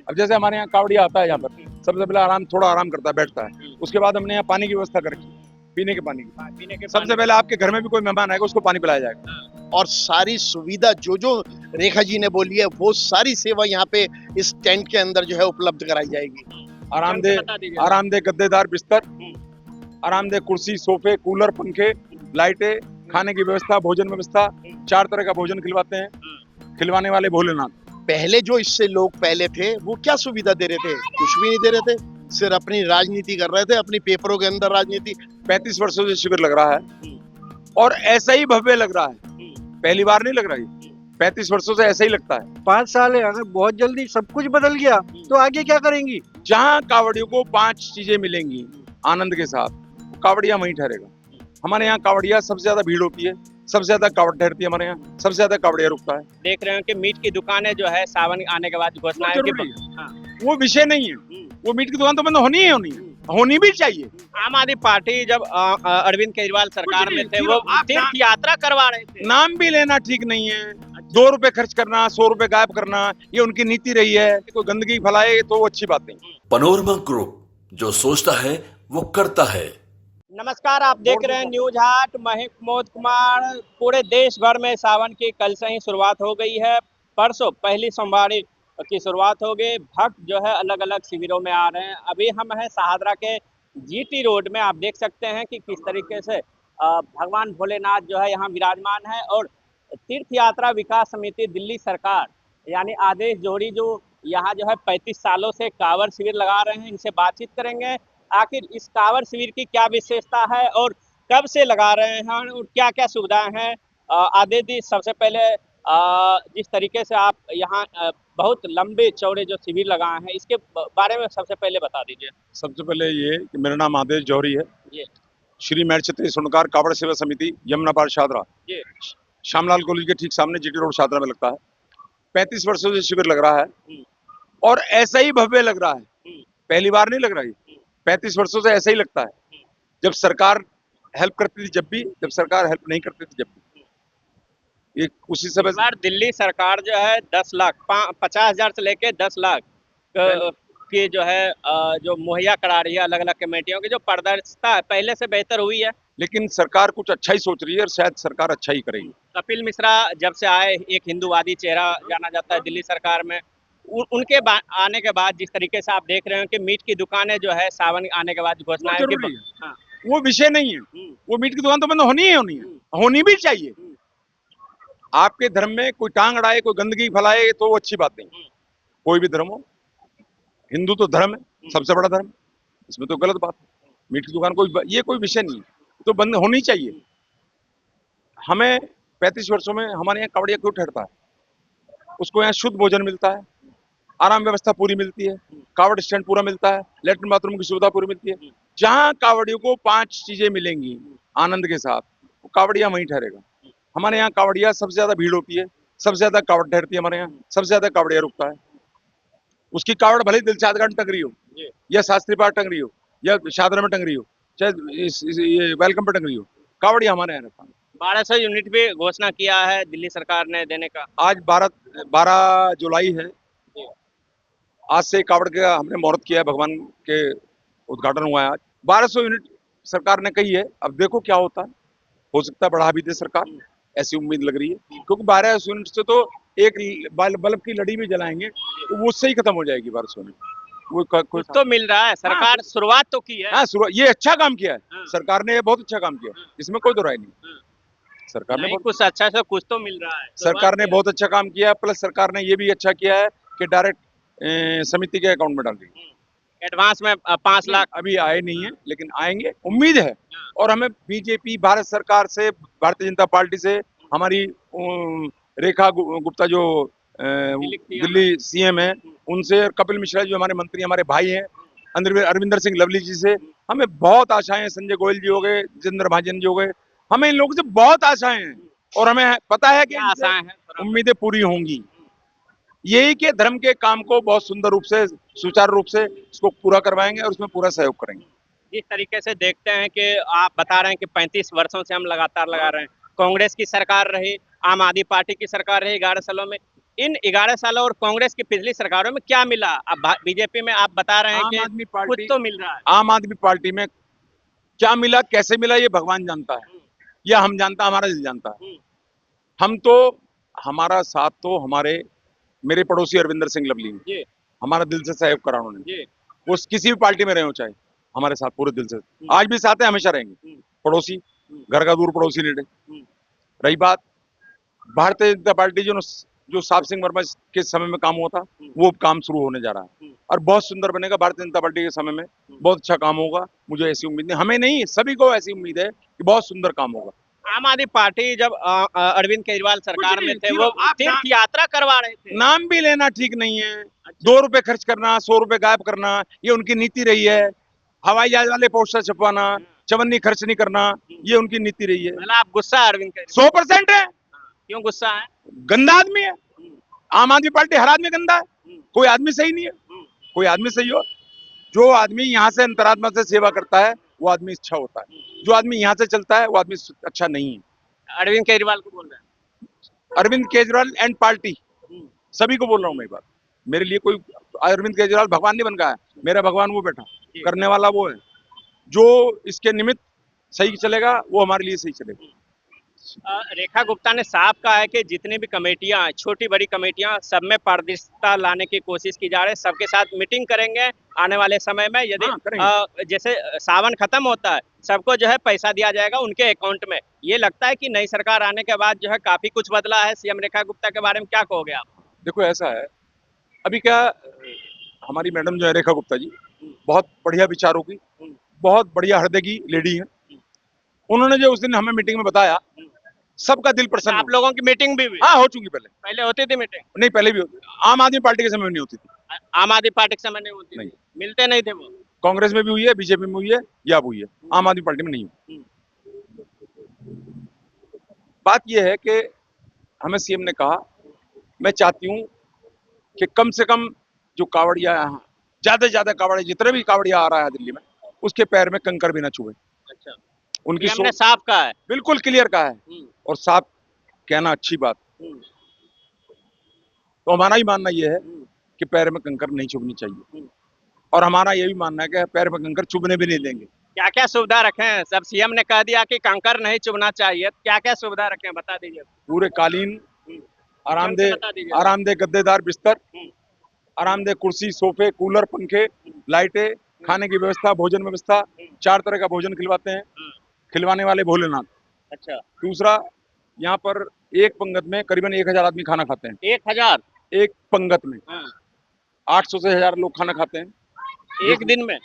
अब जैसे हमारे यहाँ कावड़िया आता है यहाँ पर, सबसे पहले थोड़ा आराम करता है, बैठता है। उसके बाद हमने यहाँ पानी की व्यवस्था कर रखी, पीने के पानी की। सबसे पहले आपके घर में भी कोई मेहमान आएगा उसको पानी पिलाया जाएगा। और सारी सुविधा जो रेखा जी ने बोली है वो सारी सेवा यहाँ पे इस टेंट के अंदर जो है उपलब्ध कराई जाएगी। आरामदेह गद्देदार बिस्तर, आरामदेह कुर्सी, सोफे, कूलर, पंखे, लाइटें, खाने की व्यवस्था, भोजन व्यवस्था, 4 तरह का भोजन खिलवाते हैं, खिलवाने वाले भोलेनाथ। पहले जो इससे लोग पहले थे वो क्या सुविधा दे रहे थे? कुछ भी नहीं दे रहे थे, सिर्फ अपनी राजनीति कर रहे थे, अपनी पेपरों के अंदर राजनीति। 35 वर्षों से शिविर लग रहा है और ऐसा ही भव्य लग रहा है, पहली बार नहीं लग रहा है, 35 वर्षों से ऐसा ही लगता है। 5 साल है, अगर बहुत जल्दी सब कुछ बदल गया तो आगे क्या करेंगी? जहाँ कावड़ियों को 5 चीजें मिलेंगी आनंद के साथ, कावड़िया वहीं ठहरेगा। हमारे यहाँ कावड़िया सबसे ज्यादा भीड़ होती है, सबसे ज्यादा कावड़ ठहरती है हमारे यहाँ, सबसे ज्यादा कावड़िया रुकता है। देख रहे हो कि मीट की दुकानें जो है सावन आने के बाद घोषणा है कि वो विषय नहीं है, वो मीट की दुकान तो बंद होनी है, होनी भी चाहिए। आम आदमी पार्टी जब अरविंद केजरीवाल सरकार में थे वो तीर्थ यात्रा करवा रहे थे। नाम भी लेना ठीक नहीं है, 2 रुपए खर्च करना, 100 रुपए गायब करना, ये उनकी नीति रही है। कोई गंदगी फैलाए तो वो अच्छी बात नहीं। पनोरमा ग्रुप, जो सोचता है वो करता है। नमस्कार, आप देख रहे हैं न्यूज हाट। मैं प्रमोद कुमार। पूरे देश भर में सावन की कल से ही शुरुआत हो गई है। परसों पहली सोमवारी की शुरुआत हो गई। भक्त जो है अलग अलग शिविरों में आ रहे हैं। अभी हम हैं शाहदरा के जीटी रोड में। आप देख सकते हैं कि किस तरीके से भगवान भोलेनाथ जो है यहाँ विराजमान है। और तीर्थ यात्रा विकास समिति दिल्ली सरकार यानी आदेश जोड़ी जो यहाँ जो है 35 सालों से कांवड़ शिविर लगा रहे हैं, इनसे बातचीत करेंगे। आखिर इस कांवड़ शिविर की क्या विशेषता है और कब से लगा रहे हैं और क्या क्या सुविधाएं हैं। आदेश जी, सबसे पहले जिस तरीके से आप यहाँ बहुत लंबे चौड़े जो शिविर लगाए हैं, इसके बारे में सबसे पहले बता दीजिए। सबसे पहले ये कि मेरा नाम आदेश जौहरी है, श्री महर्षि स्वर्णकार कावड़ सेवा समिति यमुना पार शाहदरा, श्यामलाल कॉलेज के ठीक सामने जीटी रोड शाहदरा में लगता है। 35 वर्षों से शिविर लग रहा है और ऐसा ही भव्य लग रहा है, पहली बार नहीं लग रहा है, 35 वर्षों से ऐसा ही लगता है। जब सरकार हेल्प करती थी जब भी, जब सरकार हेल्प नहीं करती थी जब भी, ये उसी समय दिल्ली सरकार जो है 10 लाख 50,000 से लेके 10 लाख की जो है जो मुहैया करा रही है अलग अलग कमेटियों की, जो पारदर्शिता पहले से बेहतर हुई है। लेकिन सरकार कुछ अच्छा ही सोच रही है और शायद सरकार अच्छा ही करेगी। कपिल मिश्रा जब से आए, एक हिंदूवादी चेहरा जाना जाता है दिल्ली सरकार में, उनके आने के बाद जिस तरीके से आप देख रहे हो कि मीट की दुकानें जो है सावन आने के बाद घोषणा है कि वो विषय नहीं है, वो मीट की दुकान तो बंद होनी है, होनी भी चाहिए। आपके धर्म में कोई टांग अड़ाए, कोई गंदगी फैलाए तो वो अच्छी बात नहीं। कोई भी धर्म हो, हिंदू तो धर्म है, सबसे बड़ा धर्म, इसमें तो गलत बात है। मीट की दुकान ये कोई विषय नहीं है, तो बंद होनी चाहिए। हमें 35 वर्षों में हमारे यहाँ कावड़िया क्यों ठहरता है? उसको यहाँ शुद्ध भोजन मिलता है, आराम व्यवस्था पूरी मिलती है, कावड़ स्टैंड पूरा मिलता है, लेटरिन बाथरूम की सुविधा पूरी मिलती है। जहाँ कावड़ियों को 5 चीजें मिलेंगी आनंद के साथ, वो कावड़िया वहीं ठहरेगा। हमारे यहाँ कावड़िया सबसे ज्यादा भीड़ होती है, सबसे ज्यादा कावड़ ठहरती है हमारे यहाँ, सबसे ज्यादा कावड़िया रुकता है। उसकी कावड़ भले दिलशाद घाट टंग रही हो, या शास्त्री पार टंग रही हो, या शाहदरा में टंग रही हो, चाहे ये वेलकम पर टंग रही हो, कावड़िया हमारे यहाँ रहता है। 1200 यूनिट भी घोषणा किया है दिल्ली सरकार ने देने का। आज 12 जुलाई है, आज से कावड़ का हमने मुहूर्त किया है, भगवान के उद्घाटन हुआ है आज। 1200 यूनिट सरकार ने कही है, अब देखो क्या होता है, हो सकता है बढ़ा भी दे सरकार, ऐसी उम्मीद लग रही है। क्योंकि 1200 यूनिट से तो एक बल्ब की लड़ी भी जलाएंगे तो वो उससे ही खत्म हो जाएगी 1200 यूनिट। वो कुछ तो मिल रहा है, सरकार शुरुआत तो की है। हाँ, ये अच्छा काम किया है सरकार ने, ये बहुत अच्छा काम किया, इसमें कोई दो राय नहीं। सरकार ने कुछ अच्छा से कुछ तो मिल रहा है, सरकार ने बहुत अच्छा काम किया। प्लस सरकार ने ये भी अच्छा किया है कि डायरेक्ट समिति के अकाउंट में डाल दी। एडवांस में 5 लाख अभी आए नहीं है, लेकिन आएंगे, उम्मीद है। और हमें बीजेपी भारत सरकार से, भारतीय जनता पार्टी से, हमारी रेखा गुप्ता जो दिल्ली सीएम है उनसे, और कपिल मिश्रा जो हमारे मंत्री, हमारे भाई हैं, अरविंदर सिंह लवली जी से हमें बहुत आशाएं हैं। संजय गोयल जी हो गए, जितेंद्र महाजन जी हो गए, हमें इन लोगों से बहुत आशाएं हैं और हमें पता है कि आशाएं हैं, उम्मीदें पूरी होंगी। यही के धर्म के काम को बहुत सुंदर रूप से, सुचारू रूप से इसको पूरा करवाएंगे और उसमें पूरा सहयोग करेंगे। जिस तरीके से देखते हैं कि आप बता रहे हैं कि 35 वर्षों से हम लगातार लगा रहे हैं, कांग्रेस की सरकार रही, आम आदमी पार्टी की सरकार रही 11 सालों में, इन 11 सालों और कांग्रेस की पिछली सरकारों में क्या मिला? अब बीजेपी में आप बता रहे हैं आम कि आदमी कुछ पार्टी तो मिल रहा है। आम आदमी पार्टी में क्या मिला, कैसे मिला, ये भगवान जानता है या हम जानता, हमारा दिल जानता है। हम तो, हमारा साथ तो हमारे मेरे पड़ोसी अरविंदर सिंह लवली ने जी हमारा दिल से सहयोग करा उन्होंने। जी वो किसी भी पार्टी में रहे हो चाहे, हमारे साथ पूरे दिल से, आज भी साथ है, हमेशा रहेंगे। पड़ोसी, घर का दूर पड़ोसी नहीं रहे। रही बात भारतीय जनता पार्टी, जो साहब सिंह वर्मा के समय में काम हुआ था, वो काम शुरू होने जा रहा है और बहुत सुंदर बनेगा। भारतीय जनता पार्टी के समय में बहुत अच्छा काम होगा, मुझे ऐसी उम्मीद नहीं, हमें नहीं, सभी को ऐसी उम्मीद है कि बहुत सुंदर काम होगा। आम आदमी पार्टी जब अरविंद केजरीवाल सरकार में नहीं, थे, वो आप तीर्थ यात्रा करवा रहे थे। नाम भी लेना ठीक नहीं है। 2 रुपए खर्च करना, 100 रुपए गायब करना, ये उनकी नीति रही है। हवाई जहाज वाले पोस्टर छपवाना, चवन्नी खर्च नहीं करना, ये उनकी नीति रही है। मतलब आप गुस्सा है अरविंद केजरीवाल? 100% है। क्यों गुस्सा है? गंदा आदमी है। आम आदमी पार्टी, हर आदमी गंदा है, कोई आदमी सही नहीं है। कोई आदमी सही हो, जो आदमी यहाँ से अंतरात्मा से सेवा करता है वो आदमी अच्छा होता है। जो आदमी यहाँ से चलता है वो आदमी अच्छा नहीं है। अरविंद केजरीवाल को बोल रहे हैं। अरविंद केजरीवाल एंड पार्टी, सभी को बोल रहा हूँ मैं बात। मेरे लिए कोई अरविंद केजरीवाल भगवान नहीं बन गया है, मेरा भगवान वो बैठा, करने वाला वो है। जो इसके निमित्त सही चलेगा वो हमारे लिए सही चलेगा। रेखा गुप्ता ने साफ कहा है कि जितनी भी कमेटियां, छोटी बड़ी कमेटियां, सब में पारदर्शिता लाने की कोशिश की जा रही है। सबके साथ मीटिंग करेंगे आने वाले समय में। यदि जैसे सावन खत्म होता है, सबको जो है पैसा दिया जाएगा उनके अकाउंट में। ये लगता है कि नई सरकार आने के बाद जो है काफी कुछ बदला है। सीएम रेखा गुप्ता के बारे में क्या कहोगे आप? देखो ऐसा है, अभी क्या, हमारी मैडम जो है रेखा गुप्ता जी, बहुत बढ़िया विचारों की, बहुत बढ़िया हृदय की लेडी है। उन्होंने जो उस दिन हमें मीटिंग में बताया, सबका दिल प्रसन्न। आप लोगों की मीटिंग भी हुई? हाँ, हो चुकी पहले। पहले होती थी मीटिंग? नहीं, पहले भी होती, आम आदमी पार्टी के समय में नहीं होती थी। आम आदमी पार्टी के समय नहीं होती नहीं। थी? मिलते नहीं थे वो? कांग्रेस में भी हुई है, बीजेपी में हुई है, या हुई है, आम आदमी पार्टी में नहीं हुई। बात यह है कि हमें सीएम ने कहा, मैं चाहती हूं कि कम से कम जो कावड़िया, ज्यादा से ज्यादा कावड़िया, जितने भी कावड़िया आ रहा है दिल्ली में, उसके पैर में कंकर भी ना चुभे। अच्छा, उनकी हमने साफ कहा है? बिल्कुल क्लियर कहा है, और साफ कहना अच्छी बात। तो हमारा ही मानना यह है कि पैर में कंकर नहीं चुभनी चाहिए, और हमारा ये भी मानना है कि पैर में कंकर चुभने भी नहीं देंगे। क्या क्या सुविधा रखे हैं? सब सीएम ने कह दिया कि कंकर नहीं चुभना चाहिए, क्या क्या सुविधा रखे हैं बता दीजिए। पूरे कालीन, बता दीजिए। आरामदेह गद्देदार बिस्तर, आरामदेह कुर्सी, सोफे, कूलर, पंखे, लाइटें, खाने की व्यवस्था, भोजन व्यवस्था, 4 तरह का भोजन खिलवाते हैं, खिलवाने वाले भोलेनाथ। अच्छा, दूसरा, यहाँ पर एक पंगत में करीबन 1000 आदमी खाना खाते हैं। 1000? एक पंगत में 800 से 1000 लोग खाना खाते हैं एक दिन में?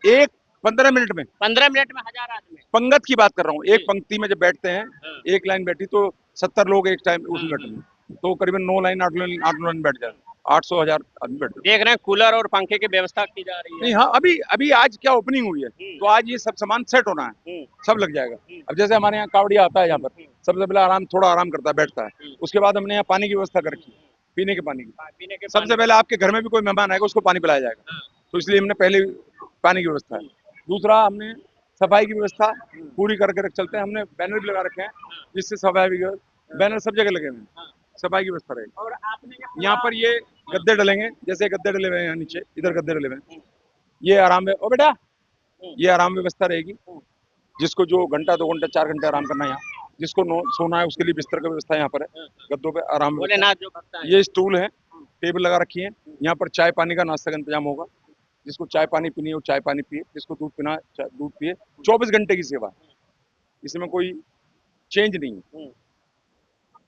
एक 15 मिनट में। 15 मिनट में 1000 आदमी? पंगत की बात कर रहा हूँ। एक पंक्ति में जब बैठते हैं, एक लाइन बैठी तो 70 लोग एक टाइम उस मिनट में, तो करीबन 9 लाइन 8 लाइन बैठ जाए, 800 1000 आदमी बैठ जाए। देख रहे हैं कूलर और पंखे की व्यवस्था की जा रही है। नहीं, हाँ, अभी आज क्या ओपनिंग हुई है, तो आज ये सब सामान सेट होना है, सब लग जाएगा। अब जैसे हमारे यहाँ कावड़िया आता है, यहाँ पर सबसे पहले थोड़ा आराम करता है, बैठता है। उसके बाद हमने यहाँ पानी की व्यवस्था कर रखी है, पीने के पानी की। सबसे पहले आपके घर में भी कोई मेहमान आएगा, उसको पानी पिलाया जाएगा, तो इसलिए हमने पहले पानी की व्यवस्था है। दूसरा, हमने सफाई की व्यवस्था पूरी करके चलते हैं। हमने बैनर भी लगा रखे हैं, जिससे सफाई की, बैनर सब जगह लगे हुए हैं, सफाई की व्यवस्था रहेगी। और आपने यहाँ पर ये गद्दे डलेंगे, जैसे गद्दे डले हुए हैं, यहाँ नीचे इधर गद्दे डले हुए हैं, ये आराम ओ बेटा, ये आराम व्यवस्था रहेगी। जिसको जो घंटा 2 घंटा 4 घंटे आराम करना है, यहाँ जिसको सोना है उसके लिए बिस्तर की व्यवस्था यहाँ पर है, गद्दों पे आराम। ये स्टूल है, टेबल लगा रखी है, यहाँ पर चाय पानी का नाश्ता का इंतजाम होगा। जिसको चाय पानी पीनी है वो चाय पानी पिए, जिसको दूध पीना दूध पिए। 24 घंटे की सेवा, इसमें कोई चेंज नहीं है।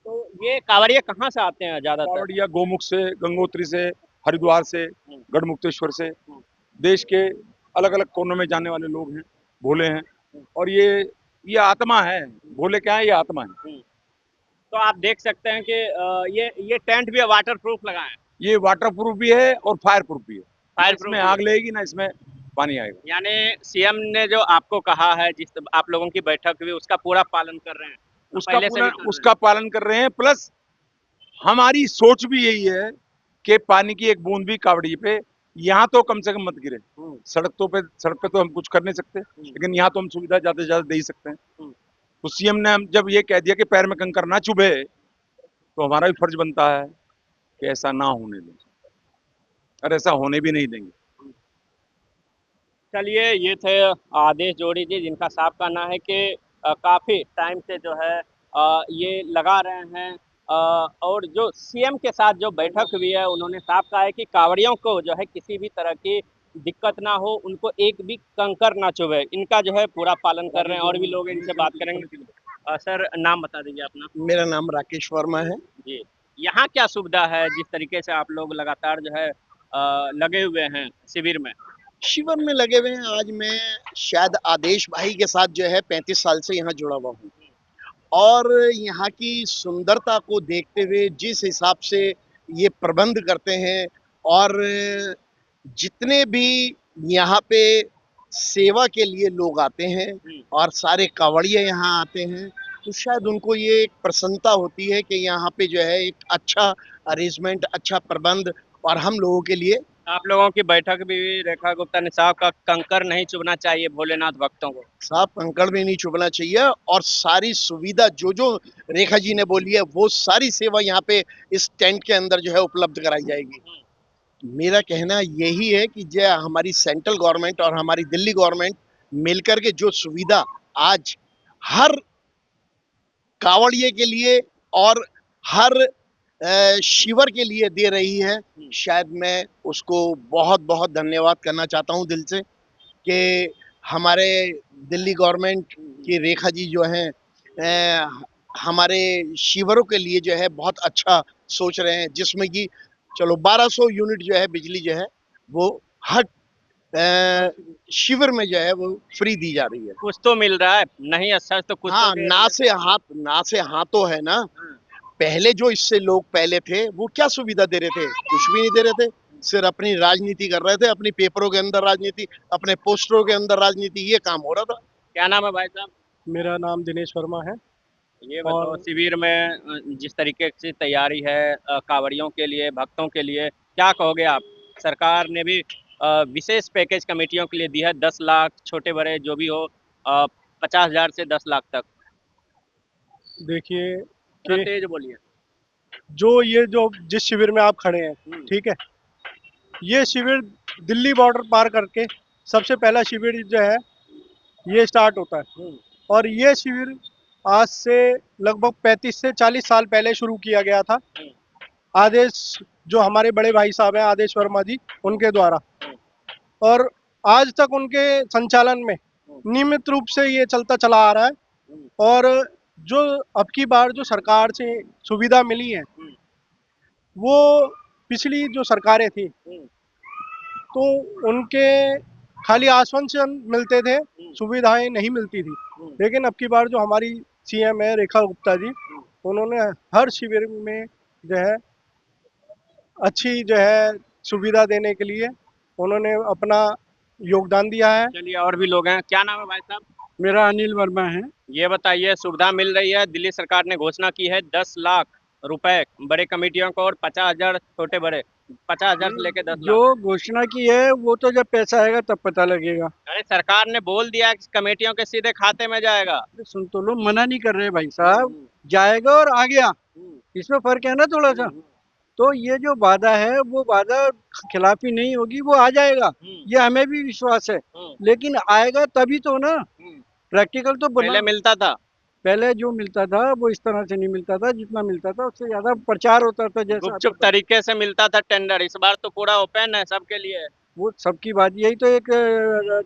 तो ये कांवड़िया कहाँ से आते हैं ज्यादातर? कावड़िया गोमुख से, गंगोत्री से, हरिद्वार से, गढ़मुक्तेश्वर से, देश के अलग अलग कोनों में जाने वाले लोग हैं, भोले हैं। और ये आत्मा है, भोले क्या है, ये आत्मा है। तो आप देख सकते हैं कि ये टेंट भी वाटर प्रूफ लगा है। ये वाटर प्रूफ भी है और फायर प्रूफ भी है। फायर इसमें आग लगेगी ना, इसमें पानी आएगा। यानी सीएम ने जो आपको कहा है, जिस आप लोगों की बैठक हुई, उसका पूरा पालन कर रहे हैं? उसका पालन कर रहे हैं। प्लस हमारी सोच भी यही है कि पानी की एक बूंद भी कावड़ी पे यहाँ तो कम से कम मत गिरे। सड़क पे तो हम कुछ कर नहीं सकते, लेकिन यहाँ तो हम सुविधा ज्यादा से ज्यादा दे ही सकते हैं। तो सीएम ने जब ये कह दिया कि पैर में कंकर ना चुभे, तो हमारा भी फर्ज बनता है कि ऐसा ना होने दें, और ऐसा होने भी नहीं देंगे। चलिए, ये थे आदेश जोड़ी जी, जिनका साफ कहना है कि काफी टाइम से जो है ये लगा रहे हैं। और जो सीएम के साथ जो बैठक हुई है, उन्होंने साफ कहा है कि कांवड़ियों को जो है किसी भी तरह की दिक्कत ना हो, उनको एक भी कंकर ना चुभे, इनका जो है पूरा पालन कर रहे हैं। और भी लोग हैं, इनसे बात करेंगे। सर, नाम बता दीजिए अपना। मेरा नाम राकेश वर्मा है। जी, यहाँ क्या सुविधा है, जिस तरीके से आप लोग लगातार जो है लगे हुए हैं शिविर में? शिविर में लगे हुए हैं। आज मैं शायद आदेश भाई के साथ जो है 35 साल से यहाँ जुड़ा हुआ हूँ, और यहाँ की सुंदरता को देखते हुए जिस हिसाब से ये प्रबंध करते हैं, और जितने भी यहाँ पे सेवा के लिए लोग आते हैं और सारे कांवड़िये यहाँ आते हैं, तो शायद उनको ये एक प्रसन्नता होती है कि यहाँ पे जो है एक अच्छा अरेंजमेंट, अच्छा प्रबंध, और हम लोगों के लिए। आप लोगों की बैठक भी हुई, रेखा गुप्ता ने साहब का कंकर नहीं चुभना चाहिए भोलेनाथ भक्तों को। साफ कंकड़ भी नहीं चुभना चाहिए, और सारी सुविधा जो जो रेखा जी ने बोली है वो सारी सेवा यहाँ पे इस टेंट के अंदर जो है उपलब्ध कराई जाएगी। मेरा कहना यही है कि जो हमारी सेंट्रल गवर्नमेंट और हमारी दिल्ली गवर्नमेंट मिलकर के जो सुविधा आज हर कांवड़िये के लिए और हर शिविर के लिए दे रही है, शायद मैं उसको बहुत बहुत धन्यवाद करना चाहता हूँ दिल से, कि हमारे दिल्ली गवर्नमेंट की रेखा जी जो हैं हमारे शिविरों के लिए जो है बहुत अच्छा सोच रहे हैं, जिसमें कि चलो 1200 यूनिट जो है बिजली जो है वो हर शिविर में जो है वो फ्री दी जा रही है। कुछ तो मिल रहा है, नहीं अच्छा तो कुछ हाँ, तो दे ना से हाथों है ना। पहले जो इससे लोग पहले थे वो क्या सुविधा दे रहे थे? कुछ भी नहीं दे रहे थे, सिर्फ अपनी राजनीति कर रहे थे, अपनी पेपरों के अंदर राजनीति, अपने पोस्टरों के अंदर राजनीति, ये काम हो रहा था। क्या नाम है भाई साहब? मेरा नाम दिनेश वर्मा है। ये बताओ, शिविर में जिस तरीके से तैयारी है कांवड़ियों के लिए, भक्तों के लिए, क्या कहोगे आप? सरकार ने भी विशेष पैकेज कमेटियों के लिए दी है, 10 लाख, छोटे बड़े जो भी हो, 50,000 से 10 लाख तक। देखिए थोड़ा कि तेज बोलिए। जो जिस शिविर में आप खड़े हैं, ठीक है, ये शिविर दिल्ली बॉर्डर पार करके सबसे पहला शिविर जो है ये स्टार्ट होता है, और ये शिविर आज से लगभग 35 से 40 साल पहले शुरू किया गया था। आदेश, जो हमारे बड़े भाई साहब हैं आदेश वर्मा जी, उनके द्वारा, और आज तक उनके संचालन में नियमित रूप से ये चलता चला आ रहा है। और जो अब की बार जो सरकार से सुविधा मिली है, वो पिछली जो सरकारें थी तो उनके खाली आश्वासन मिलते थे, सुविधाएं नहीं मिलती थी। लेकिन अब की बार जो हमारी सीएम है रेखा गुप्ता जी, उन्होंने हर शिविर में जो है अच्छी जो है सुविधा देने के लिए उन्होंने अपना योगदान दिया है। चलिए, और भी लोग हैं। क्या नाम है भाई साहब? मेरा अनिल वर्मा है। ये बताइए, सुविधा मिल रही है, दिल्ली सरकार ने घोषणा की है 10 लाख रुपए बड़े कमेटियों को और 50,000 छोटे बड़े, 50,000 से लेके 10 लाख। जो घोषणा की है वो तो जब पैसा आएगा तब पता लगेगा। अरे, सरकार ने बोल दिया कि कमेटियों के सीधे खाते में जाएगा। सुन तो लो, मना नहीं कर रहे भाई साहब, जाएगा और आ गया, इसमें फर्क है ना थोड़ा सा। तो ये जो वादा है वो वादा खिलाफी नहीं होगी, वो आ जाएगा, ये हमें भी विश्वास है। लेकिन आएगा तभी तो ना, प्रैक्टिकल तो पहले मिलता था। पहले जो मिलता था वो इस तरह से नहीं मिलता था, जितना मिलता था उससे ज्यादा प्रचार होता था, जैसा गुपचुप तरीके से मिलता था टेंडर। इस बार तो पूरा ओपन है सबके लिए। वो सबकी बात, यही तो एक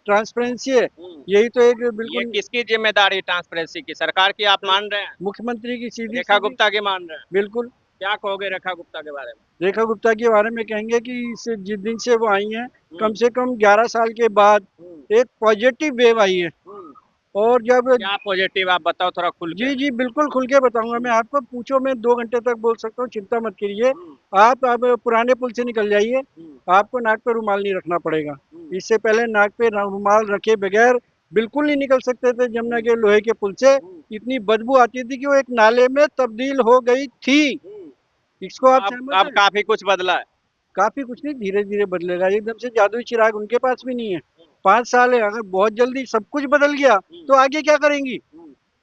ट्रांसपेरेंसी है, यही तो एक ये बिल्कुल किसकी जिम्मेदारी ट्रांसपेरेंसी की? सरकार की आप मान रहे हैं? मुख्यमंत्री की सीधी रेखा गुप्ता की मान रहे हैं? बिल्कुल। क्या कहोगे रेखा गुप्ता के बारे में? रेखा गुप्ता के बारे में कहेंगे कि जिस दिन से वो आई हैं, कम से कम 11 साल के बाद एक पॉजिटिव वेव आई है। और जब क्या पॉजिटिव, आप बताओ थोड़ा खुल के। जी बिल्कुल खुल के बताऊंगा मैं आपको, पूछो, मैं 2 घंटे तक बोल सकता हूँ, चिंता मत करिए। आप अब पुराने पुल से निकल जाइए, आपको नाक पे रुमाल नहीं रखना पड़ेगा। इससे पहले नाक पे रुमाल रखे बगैर बिल्कुल नहीं निकल सकते थे जमुना के लोहे के पुल से। इतनी बदबू आती थी कि वो एक नाले में तब्दील हो गई थी। इसको आप सहमत हैं? अब काफी कुछ बदला है। काफी कुछ नहीं, धीरे धीरे बदलेगा। एकदम से जादुई चिराग उनके पास भी नहीं है। 5 साल है, अगर बहुत जल्दी सब कुछ बदल गया तो आगे क्या करेंगी?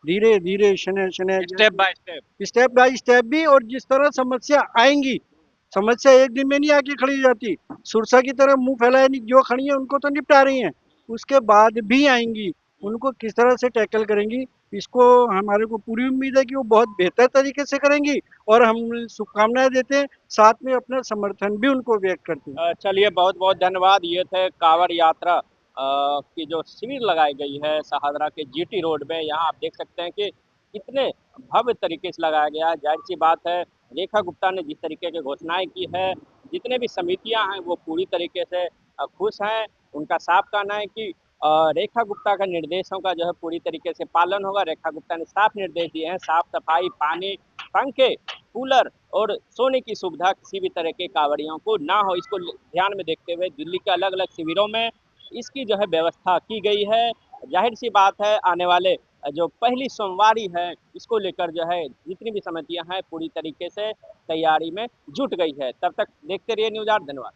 धीरे धीरे, शने शने, step by step. Step by step भी, और जिस तरह समस्या आएंगी समस्या एक दिन में नहीं आके खड़ी हो जाती। सुरसा की तरह मुंह फैलाए नहीं, जो खड़ी है उनको तो निपटा रही हैं, उसके बाद भी आएंगी, उनको किस तरह से टैकल करेंगी, इसको हमारे को पूरी उम्मीद है कि वो बहुत बेहतर तरीके से करेंगी, और हम शुभकामनाएं देते हैं, साथ में अपना समर्थन भी उनको व्यक्त करते हैं। चलिए, बहुत बहुत धन्यवाद। ये थे कांवड़ यात्रा की जो शिविर लगाई गई है शाहदरा के जीटी रोड में। यहाँ आप देख सकते हैं कि कितने भव्य तरीके से लगाया गया है। जाहिर सी बात है, रेखा गुप्ता ने जिस तरीके की घोषणाएं की है, जितने भी समितियां हैं वो पूरी तरीके से खुश हैं। उनका साफ कहना है कि रेखा गुप्ता का निर्देशों का जो है पूरी तरीके से पालन होगा। रेखा गुप्ता ने साफ निर्देश दिए हैं, साफ सफाई, पानी, पंखे, कूलर और सोने की सुविधा किसी भी तरह के कांवड़ियों को ना हो, इसको ध्यान में देखते हुए दिल्ली के अलग अलग शिविरों में इसकी जो है व्यवस्था की गई है। जाहिर सी बात है, आने वाले जो पहली सोमवारी है, इसको लेकर जो है जितनी भी समितियां हैं पूरी तरीके से तैयारी में जुट गई है। तब तक देखते रहिए न्यूज़ 8। धन्यवाद।